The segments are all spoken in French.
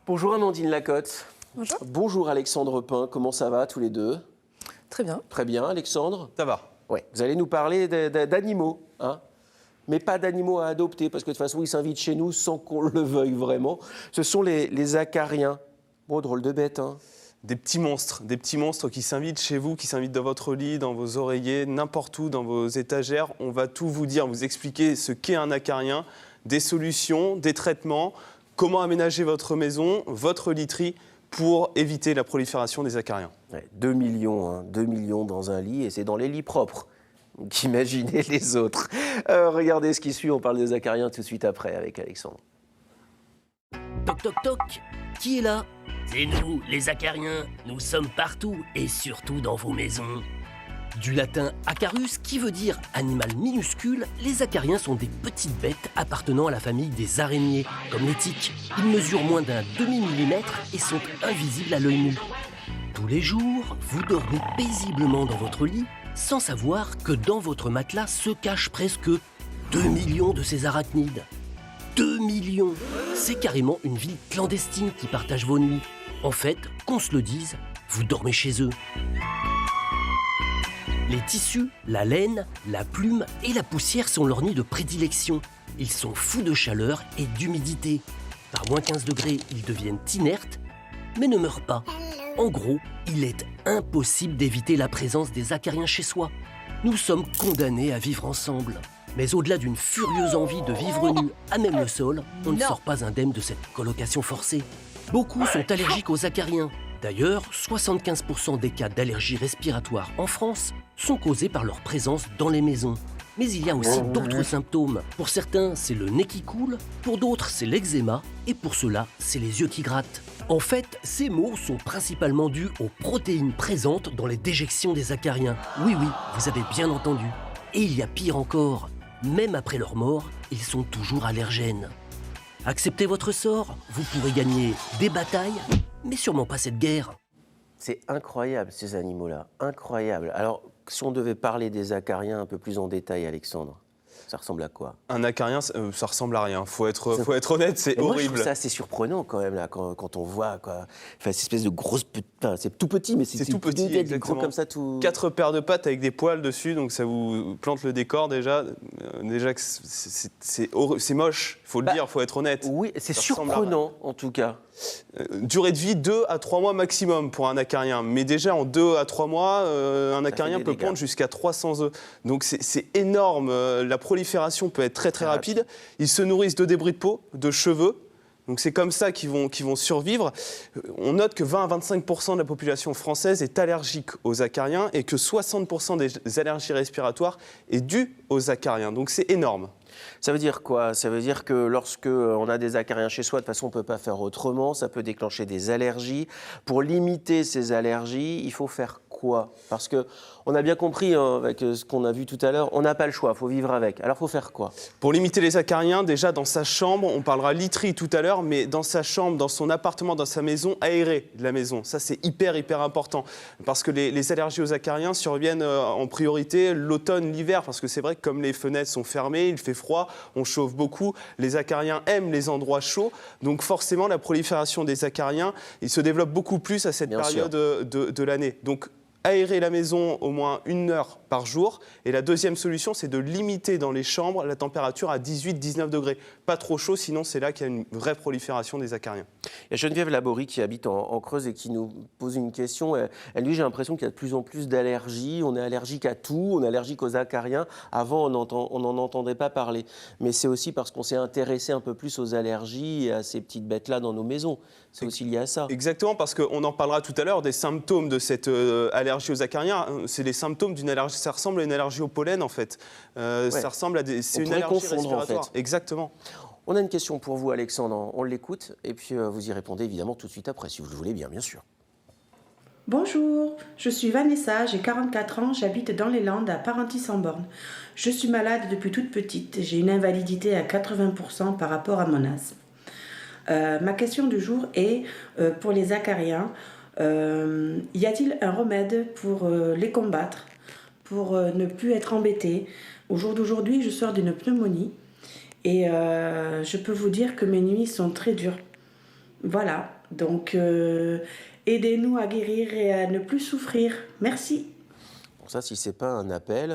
Bonjour Amandine Lacotte. Bonjour. Bonjour Alexandre Pin, comment ça va tous les deux? Très bien. Très bien, Alexandre? Ça va. Ouais. Vous allez nous parler d'animaux, hein? Mais pas d'animaux à adopter, parce que de toute façon, ils s'invitent chez nous sans qu'on le veuille vraiment. Ce sont les acariens. Bon, drôle de bête, hein? Des petits monstres qui s'invitent chez vous, qui s'invitent dans votre lit, dans vos oreillers, n'importe où, dans vos étagères. On va tout vous dire, vous expliquer ce qu'est un acarien, des solutions, des traitements, comment aménager votre maison, votre literie pour éviter la prolifération des acariens. Ouais, 2 millions, hein, 2 millions dans un lit, et c'est dans les lits propres. Donc imaginez les autres. Regardez ce qui suit, on parle des acariens tout de suite après avec Alexandre. Toc toc toc, qui est là? C'est nous, les acariens. Nous sommes partout et surtout dans vos maisons. Du latin acarus qui veut dire animal minuscule, les acariens sont des petites bêtes appartenant à la famille des araignées, comme les tiques. Ils mesurent moins d'un demi-millimètre et sont invisibles à l'œil nu. Tous les jours, vous dormez paisiblement dans votre lit sans savoir que dans votre matelas se cachent presque 2 millions de ces arachnides. 2 millions! C'est carrément une ville clandestine qui partage vos nuits. En fait, qu'on se le dise, vous dormez chez eux. Les tissus, la laine, la plume et la poussière sont leurs nids de prédilection. Ils sont fous de chaleur et d'humidité. Par moins 15 degrés, ils deviennent inertes, mais ne meurent pas. En gros, il est impossible d'éviter la présence des acariens chez soi. Nous sommes condamnés à vivre ensemble. Mais au-delà d'une furieuse envie de vivre nus à même le sol, on ne sort pas indemne de cette colocation forcée. Beaucoup sont allergiques aux acariens. D'ailleurs, 75% des cas d'allergie respiratoire en France sont causés par leur présence dans les maisons. Mais il y a aussi d'autres symptômes. Pour certains, c'est le nez qui coule, pour d'autres, c'est l'eczéma, et pour ceux-là, c'est les yeux qui grattent. En fait, ces maux sont principalement dus aux protéines présentes dans les déjections des acariens. Oui, vous avez bien entendu. Et il y a pire encore. Même après leur mort, ils sont toujours allergènes. Acceptez votre sort, vous pourrez gagner des batailles, mais sûrement pas cette guerre. C'est incroyable, ces animaux-là. Incroyable. Alors, si on devait parler des acariens un peu plus en détail, Alexandre, ça ressemble à quoi? Un acarien, ça ressemble à rien. Faut être honnête, c'est Moi, je horrible. trouve ça assez surprenant quand même, là, quand on voit, quoi. Enfin, cette espèce de grosse... Enfin, c'est tout petit, mais C'est tout petit, des gros exactement. comme ça, tout... 4 paires de pattes avec des poils dessus, donc ça vous plante le décor déjà. Déjà que c'est moche, il faut le dire, il faut être honnête. Oui, c'est Ça ressemble à surprenant, en tout cas. Durée de vie 2 à 3 mois maximum pour un acarien. Mais déjà en 2 à 3 mois, un acarien des peut dégâts. pondre jusqu'à 300 œufs. Donc c'est énorme. La prolifération peut être très rapide. Ils se nourrissent de débris de peau, de cheveux. Donc c'est comme ça qu'ils vont survivre. On note que 20 à 25% de la population française est allergique aux acariens et que 60% des allergies respiratoires est due aux acariens. Donc c'est énorme. Ça veut dire quoi? Ça veut dire que lorsque on a des acariens chez soi, de toute façon, on ne peut pas faire autrement. Ça peut déclencher des allergies. Pour limiter ces allergies, il faut faire quoi? Parce qu'on a bien compris, hein, avec ce qu'on a vu tout à l'heure, on n'a pas le choix, il faut vivre avec. Alors, il faut faire quoi? Pour limiter les acariens, déjà dans sa chambre, on parlera literie tout à l'heure, mais dans sa chambre, dans son appartement, dans sa maison, aérer de la maison. Ça, c'est hyper important. Parce que les allergies aux acariens surviennent en priorité l'automne, l'hiver. Parce que c'est vrai que comme les fenêtres sont fermées, il fait froid, on chauffe beaucoup. Les acariens aiment les endroits chauds. Donc forcément, la prolifération des acariens, il se développe beaucoup plus à cette période de l'année. Donc, aérer la maison au moins 1 heure par jour. Et la deuxième solution, c'est de limiter dans les chambres la température à 18-19 degrés. Pas trop chaud, sinon c'est là qu'il y a une vraie prolifération des acariens. Il y a Geneviève Laborie qui habite en Creuse et qui nous pose une question. Elle dit, j'ai l'impression qu'il y a de plus en plus d'allergies. On est allergique à tout, on est allergique aux acariens. Avant, on n'en entendait pas parler. Mais c'est aussi parce qu'on s'est intéressé un peu plus aux allergies et à ces petites bêtes-là dans nos maisons. C'est aussi lié à ça. Exactement, parce qu'on en parlera tout à l'heure des symptômes de cette allergie aux acariens. C'est les symptômes d'une allergie. Ça ressemble à une allergie au pollen, en fait. Ça ressemble à c'est une allergie respiratoire. En fait. Exactement. On a une question pour vous, Alexandre. On l'écoute et puis vous y répondez évidemment tout de suite après, si vous le voulez bien sûr. Bonjour, je suis Vanessa, j'ai 44 ans, j'habite dans les Landes à Parentis-en-Born. Je suis malade depuis toute petite, j'ai une invalidité à 80% par rapport à mon asthme. Ma question du jour est, pour les acariens, y a-t-il un remède pour les combattre, pour ne plus être embêté? Au jour d'aujourd'hui, je sors d'une pneumonie et je peux vous dire que mes nuits sont très dures. Voilà, donc aidez-nous à guérir et à ne plus souffrir. Merci. Bon, ça, si ce n'est pas un appel,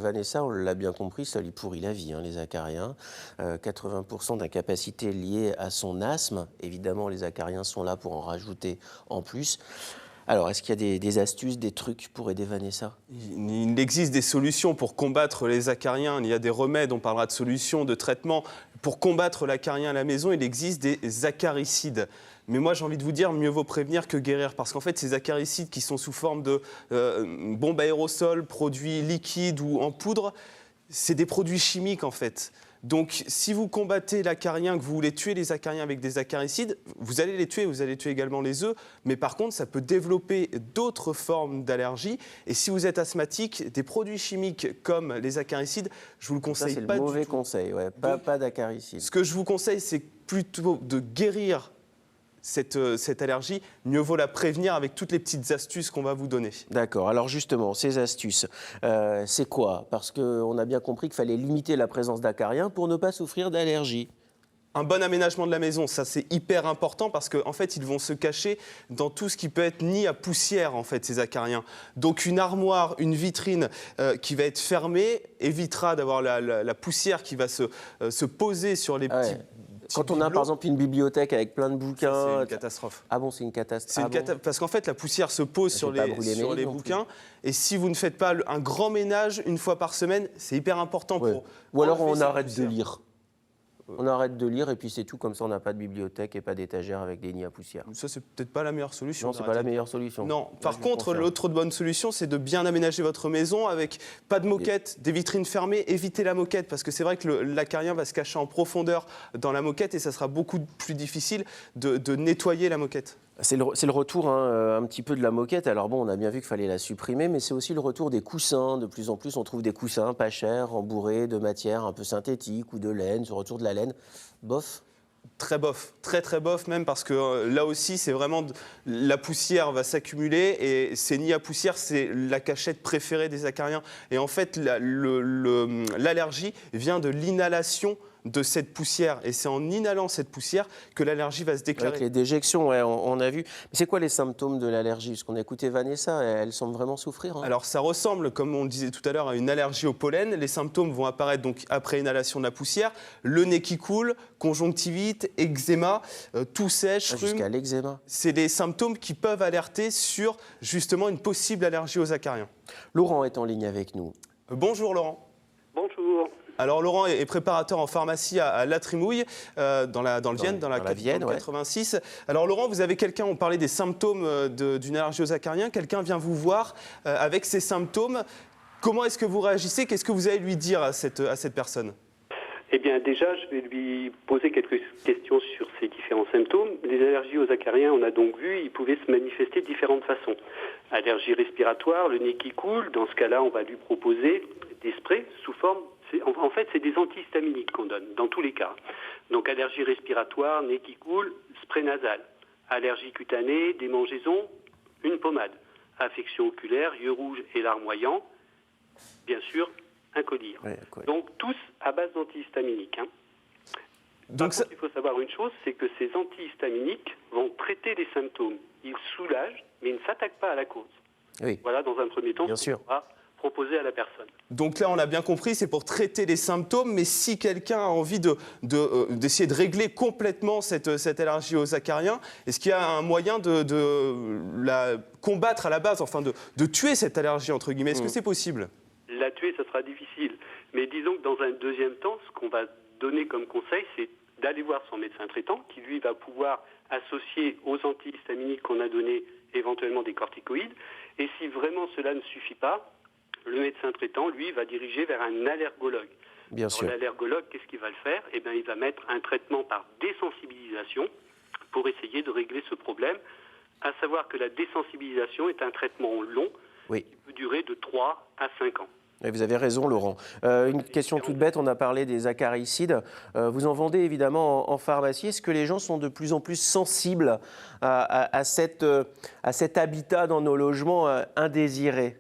Vanessa, on l'a bien compris, ça lui pourrit la vie, hein, les acariens. 80% d'incapacité liée à son asthme. Évidemment, les acariens sont là pour en rajouter en plus. Alors, est-ce qu'il y a des astuces, des trucs pour aider Vanessa? Il existe des solutions pour combattre les acariens. Il y a des remèdes, on parlera de solutions, de traitements. Pour combattre l'acarien à la maison, il existe des acaricides. Mais moi, j'ai envie de vous dire, mieux vaut prévenir que guérir. Parce qu'en fait, ces acaricides qui sont sous forme de bombes aérosols, produits liquides ou en poudre, c'est des produits chimiques en fait. Donc, si vous combattez l'acarien, que vous voulez tuer les acariens avec des acaricides, vous allez les tuer, vous allez tuer également les œufs, mais par contre, ça peut développer d'autres formes d'allergie. Et si vous êtes asthmatique, des produits chimiques comme les acaricides, je vous le conseille ça, pas c'est le du mauvais tout. conseil, ouais. Pas d'acaricides. Ce que je vous conseille, c'est plutôt de guérir cette allergie. Mieux vaut la prévenir avec toutes les petites astuces qu'on va vous donner. D'accord. Alors justement, ces astuces, c'est quoi? Parce qu'on a bien compris qu'il fallait limiter la présence d'acariens pour ne pas souffrir d'allergie. Un bon aménagement de la maison, ça c'est hyper important parce qu'en fait ils vont se cacher dans tout ce qui peut être nid à poussière en fait, ces acariens. Donc une armoire, une vitrine qui va être fermée évitera d'avoir la poussière qui va se poser sur les petits. Quand on a par exemple une bibliothèque avec plein de bouquins... C'est une catastrophe. Ah bon, c'est une catastrophe. Parce qu'en fait, la poussière se pose sur les bouquins. Et si vous ne faites pas un grand ménage une fois par semaine, c'est hyper important pour... Ou alors on arrête de lire. On arrête de lire et puis c'est tout, comme ça on n'a pas de bibliothèque et pas d'étagère avec des nids à poussière. Ça, c'est peut-être pas la meilleure solution. Non, c'est pas la meilleure solution. Non. Par contre, l'autre bonne solution, c'est de bien aménager votre maison avec pas de moquette, des vitrines fermées, évitez la moquette parce que c'est vrai que l'acarien va se cacher en profondeur dans la moquette et ça sera beaucoup plus difficile de nettoyer la moquette. C'est le retour un petit peu de la moquette. Alors bon, on a bien vu qu'il fallait la supprimer, mais c'est aussi le retour des coussins. De plus en plus, on trouve des coussins pas chers, embourrés de matière un peu synthétique ou de laine, ce retour de la laine. Bof. Très bof, très bof même, parce que là aussi, c'est vraiment la poussière va s'accumuler et ces nids à poussière, c'est la cachette préférée des acariens. Et en fait, l'allergie vient de l'inhalation de cette poussière. Et c'est en inhalant cette poussière que l'allergie va se déclarer. Avec les déjections, ouais, on a vu. Mais c'est quoi les symptômes de l'allergie? Parce qu'on a écouté Vanessa, elle semble vraiment souffrir. Hein. Alors ça ressemble, comme on le disait tout à l'heure, à une allergie au pollen. Les symptômes vont apparaître donc après inhalation de la poussière. Le nez qui coule, conjonctivite, eczéma, toux sèche, rhume. Jusqu'à l'eczéma. C'est des symptômes qui peuvent alerter sur justement une possible allergie aux acariens. Laurent est en ligne avec nous. Bonjour Laurent. Bonjour. Alors Laurent est préparateur en pharmacie à La Trimouille, dans le Vienne, dans la Vienne, 86. Ouais. Alors Laurent, vous avez quelqu'un, on parlait des symptômes d'une allergie aux acariens, quelqu'un vient vous voir avec ces symptômes. Comment est-ce que vous réagissez? Qu'est-ce que vous allez lui dire à cette personne? Eh bien déjà, je vais lui poser quelques questions sur ces différents symptômes. Les allergies aux acariens, on a donc vu, ils pouvaient se manifester de différentes façons. Allergie respiratoire, le nez qui coule, dans ce cas-là, on va lui proposer des sprays sous forme... En fait, c'est des antihistaminiques qu'on donne, dans tous les cas. Donc, allergie respiratoire, nez qui coule, spray nasal. Allergie cutanée, démangeaison, une pommade. Affection oculaire, yeux rouges et larmoyants. Bien sûr, un collyre. Ouais. Donc, tous à base d'antihistaminiques. Hein. Par contre, il faut savoir une chose, c'est que ces antihistaminiques vont traiter les symptômes. Ils soulagent, mais ils ne s'attaquent pas à la cause. Oui. Voilà, dans un premier temps, ce qu'on va proposer à la personne. Donc là, on a bien compris, c'est pour traiter les symptômes, mais si quelqu'un a envie d'essayer de régler complètement cette allergie aux acariens, est-ce qu'il y a un moyen de la combattre à la base, enfin de tuer cette allergie, entre guillemets? Est-ce que c'est possible? La tuer, ça sera difficile. Mais disons que dans un deuxième temps, ce qu'on va donner comme conseil, c'est d'aller voir son médecin traitant, qui lui va pouvoir associer aux antihistaminiques qu'on a donnés éventuellement des corticoïdes. Et si vraiment cela ne suffit pas, le médecin traitant, lui, va diriger vers un allergologue. Bien sûr. L'allergologue, qu'est-ce qu'il va le faire? Eh bien, il va mettre un traitement par désensibilisation pour essayer de régler ce problème. À savoir que la désensibilisation est un traitement long qui peut durer de 3 à 5 ans. Et vous avez raison, Laurent. Une question toute bête, on a parlé des acaricides. Vous en vendez évidemment en pharmacie. Est-ce que les gens sont de plus en plus sensibles à cet habitat dans nos logements indésirés?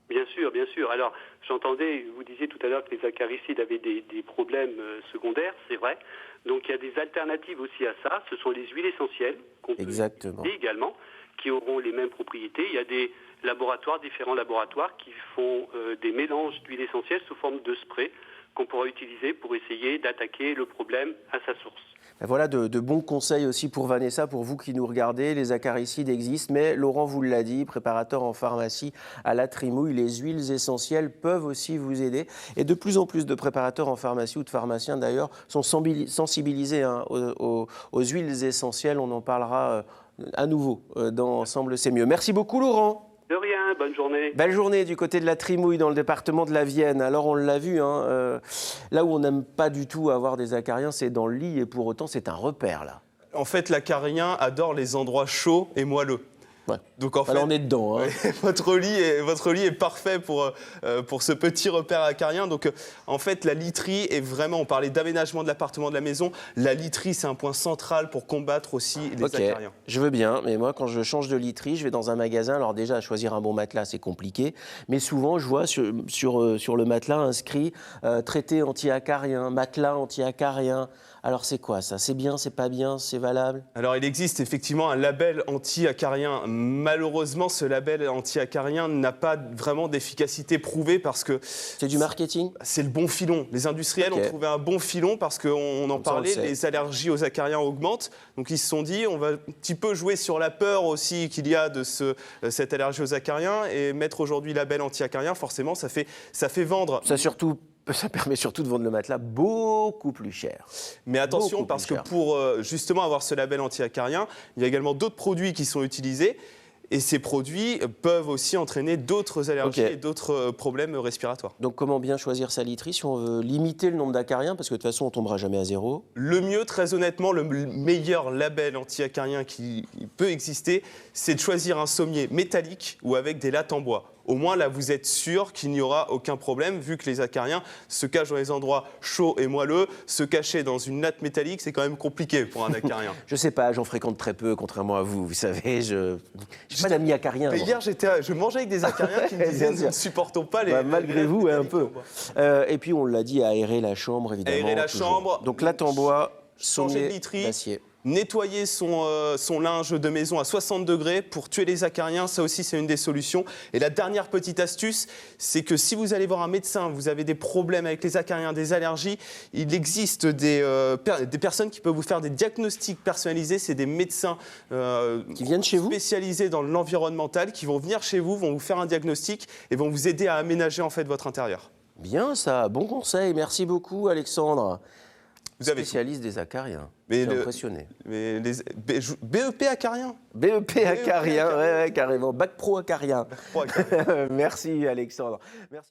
Bien sûr, bien sûr. Alors, j'entendais, vous disiez tout à l'heure que les acaricides avaient des problèmes secondaires, c'est vrai. Donc il y a des alternatives aussi à ça. Ce sont les huiles essentielles qu'on peut Exactement. utiliser également, qui auront les mêmes propriétés. Il y a des différents laboratoires qui font des mélanges d'huiles essentielles sous forme de spray qu'on pourra utiliser pour essayer d'attaquer le problème à sa source. Voilà de bons conseils aussi pour Vanessa, pour vous qui nous regardez. Les acaricides existent, mais Laurent vous l'a dit, préparateur en pharmacie à la Trimouille, les huiles essentielles peuvent aussi vous aider. Et de plus en plus de préparateurs en pharmacie ou de pharmaciens d'ailleurs sont sensibilisés aux huiles essentielles. On en parlera à nouveau dans Ensemble c'est mieux. Merci beaucoup Laurent. De rien, bonne journée. Belle journée du côté de la Trimouille dans le département de la Vienne. Alors on l'a vu, là où on n'aime pas du tout avoir des acariens, c'est dans le lit et pour autant c'est un repère là. En fait, l'acarien adore les endroits chauds et moelleux. Ouais. Donc en fait, alors on est dedans. Hein. votre lit est parfait pour ce petit repère acarien. Donc en fait, la literie est vraiment, on parlait d'aménagement de l'appartement, de la maison, la literie c'est un point central pour combattre aussi les acariens. Je veux bien, mais moi quand je change de literie, je vais dans un magasin, alors déjà choisir un bon matelas c'est compliqué, mais souvent je vois sur le matelas inscrit traité anti-acarien, matelas anti-acarien. Alors c'est quoi ça? C'est bien, c'est pas bien, c'est valable? Alors il existe effectivement un label anti-acarien. Malheureusement, ce label anti-acarien n'a pas vraiment d'efficacité prouvée parce que... C'est du marketing? C'est le bon filon. Les industriels ont trouvé un bon filon parce qu'on en parlait, les allergies aux acariens augmentent. Donc ils se sont dit, on va un petit peu jouer sur la peur aussi qu'il y a de cette allergie aux acariens et mettre aujourd'hui label anti-acarien, forcément, ça fait vendre. Ça permet surtout de vendre le matelas beaucoup plus cher. Mais attention, parce que pour justement avoir ce label anti-acarien, il y a également d'autres produits qui sont utilisés. Et ces produits peuvent aussi entraîner d'autres allergies et d'autres problèmes respiratoires. Donc comment bien choisir sa literie si on veut limiter le nombre d'acariens? Parce que de toute façon, on ne tombera jamais à zéro. Le mieux, très honnêtement, le meilleur label anti-acarien qui peut exister, c'est de choisir un sommier métallique ou avec des lattes en bois. Au moins, là, vous êtes sûr qu'il n'y aura aucun problème, vu que les acariens se cachent dans les endroits chauds et moelleux. Se cacher dans une latte métallique, c'est quand même compliqué pour un acarien. Je sais pas, j'en fréquente très peu, contrairement à vous. Vous savez, je n'ai pas d'amis acariens. Hier, je mangeais avec des acariens qui me disaient « nous ne supportons pas les... » Malgré vous, un peu. Et puis, on l'a dit, aérer la chambre, évidemment. Aérer la chambre. Donc, latte en bois, changer de literie. D'acier. Nettoyer son linge de maison à 60 degrés pour tuer les acariens, ça aussi c'est une des solutions. Et la dernière petite astuce, c'est que si vous allez voir un médecin, vous avez des problèmes avec les acariens, des allergies, il existe des personnes qui peuvent vous faire des diagnostics personnalisés. C'est des médecins qui viennent chez vous, spécialisés dans l'environnemental, qui vont venir chez vous, vont vous faire un diagnostic et vont vous aider à aménager en fait votre intérieur. Bien ça, bon conseil, merci beaucoup Alexandre. Vous avez spécialiste des acariens. Je suis impressionné. Mais BEP acarien. BEP acarien, ouais, carrément. Bac pro acarien. Bac pro acarien. Merci Alexandre. Merci.